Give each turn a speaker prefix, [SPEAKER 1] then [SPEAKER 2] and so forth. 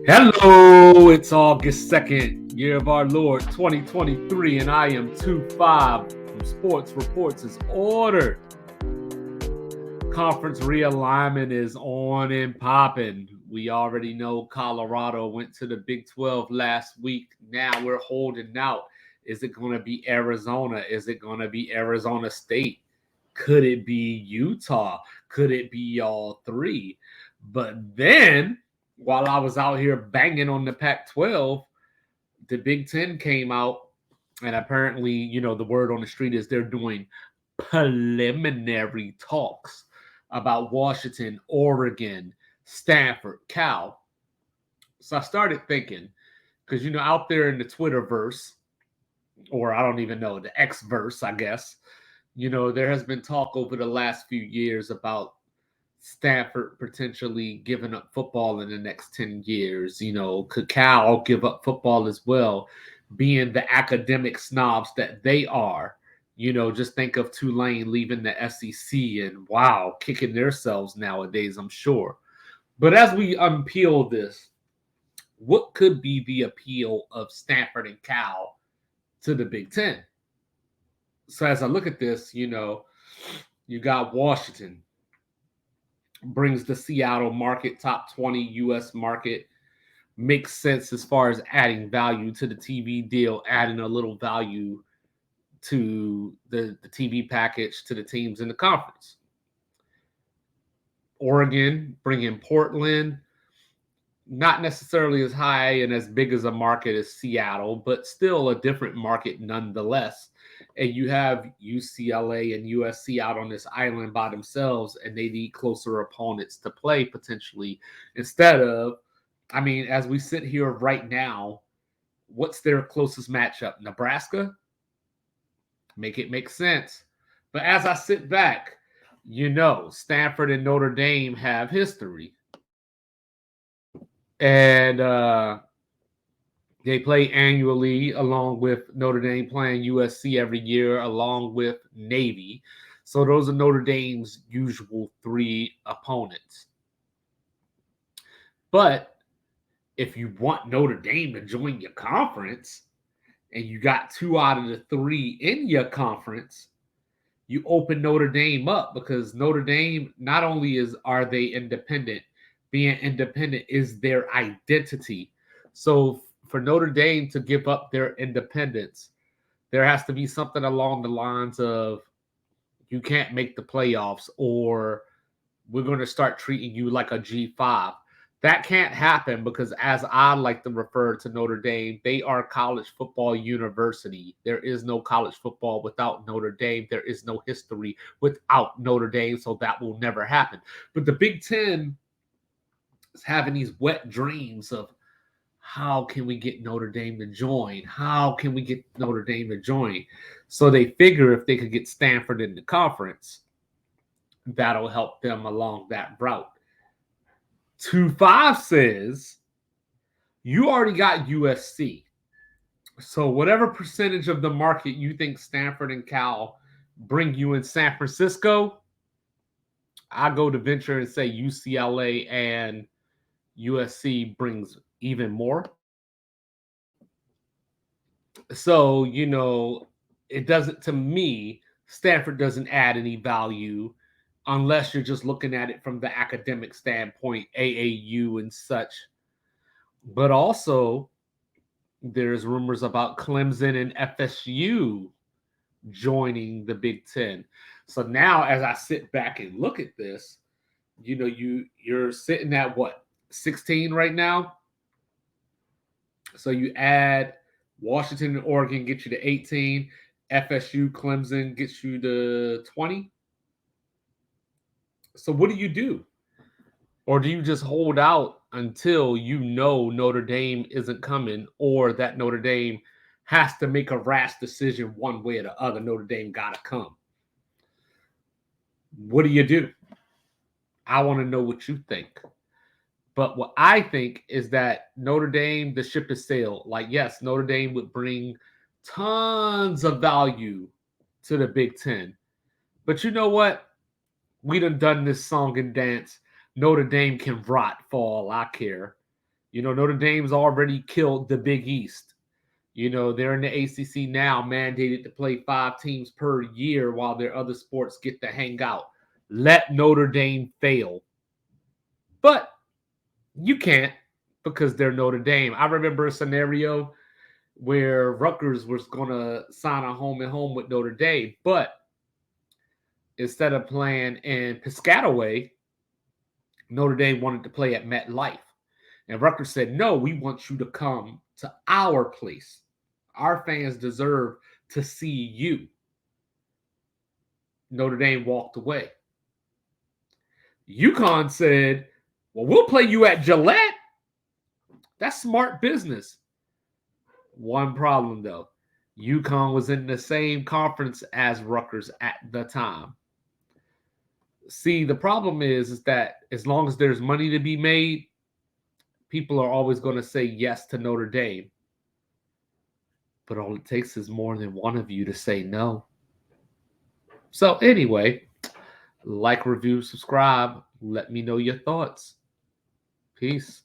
[SPEAKER 1] Hello, it's August 2nd, year of our Lord 2023, and I am 2-5 from Sports Reports is ordered. Conference realignment is on and popping. We already know Colorado went to the Big 12 last week. Now we're holding out. Is it going to be Arizona? Is it going to be Arizona State? Could it be Utah? Could it be all three? But then, while I was out here banging on the Pac 12, the Big Ten came out, and apparently, the word on the street is they're doing preliminary talks about Washington, Oregon, Stanford, Cal. So I started thinking, because, out there in the Twitterverse, or I don't even know, the X verse, I guess, there has been talk over the last few years about Stanford potentially giving up football in the next 10 years. Could Cal give up football as well, being the academic snobs that they are? Just think of Tulane leaving the SEC and wow, kicking themselves nowadays, I'm sure. But as we unpeel this, what could be the appeal of Stanford and Cal to the Big Ten? So as I look at this, you got Washington, brings the Seattle market, top 20 US market, makes sense as far as adding value to the TV deal, adding a little value to the TV package to the teams in the conference. Oregon, bringing Portland, not necessarily as high and as big as a market as Seattle, but still a different market nonetheless. And you have UCLA and USC out on this island by themselves, and they need closer opponents to play potentially instead of, as we sit here right now, what's their closest matchup? Nebraska? Make it make sense. But as I sit back, Stanford and Notre Dame have history. And they play annually, along with Notre Dame playing USC every year, along with Navy. So those are Notre Dame's usual three opponents. But if you want Notre Dame to join your conference, and you got two out of the three in your conference, you open Notre Dame up, because Notre Dame, not only are they independent, being independent is their identity. So for Notre Dame to give up their independence, there has to be something along the lines of, you can't make the playoffs, or we're going to start treating you like a G5. That can't happen, because as I like to refer to Notre Dame, they are college football university. There is no college football without Notre Dame. There is no history without Notre Dame, so that will never happen. But the Big Ten is having these wet dreams of, how can we get Notre Dame to join? How can we get Notre Dame to join? So they figure if they could get Stanford in the conference, that'll help them along that route. 2-5 says you already got USC. So whatever percentage of the market you think Stanford and Cal bring you in San Francisco, I go to venture and say UCLA and USC brings even more. So, it doesn't, to me, Stanford doesn't add any value unless you're just looking at it from the academic standpoint, AAU and such. But also, there's rumors about Clemson and FSU joining the Big Ten. So now, as I sit back and look at this, you're sitting at what, 16 right now? So you add Washington and Oregon, get you to 18. FSU, Clemson gets you to 20. So what do you do? Or do you just hold out until Notre Dame isn't coming, or that Notre Dame has to make a rash decision one way or the other? Notre Dame got to come. What do you do? I want to know what you think. But what I think is that Notre Dame, the ship has sailed. Like, yes, Notre Dame would bring tons of value to the Big Ten. But you know what? We done this song and dance. Notre Dame can rot for all I care. Notre Dame's already killed the Big East. They're in the ACC now, mandated to play 5 teams per year while their other sports get to hang out. Let Notre Dame fail. But you can't, because they're Notre Dame. I remember a scenario where Rutgers was going to sign a home and home with Notre Dame, but instead of playing in Piscataway, Notre Dame wanted to play at MetLife. And Rutgers said, no, we want you to come to our place. Our fans deserve to see you. Notre Dame walked away. UConn said, well, we'll play you at Gillette. That's smart business. One problem, though. UConn was in the same conference as Rutgers at the time. See, the problem is that as long as there's money to be made, people are always going to say yes to Notre Dame. But all it takes is more than one of you to say no. So anyway, like, review, subscribe. Let me know your thoughts. Peace.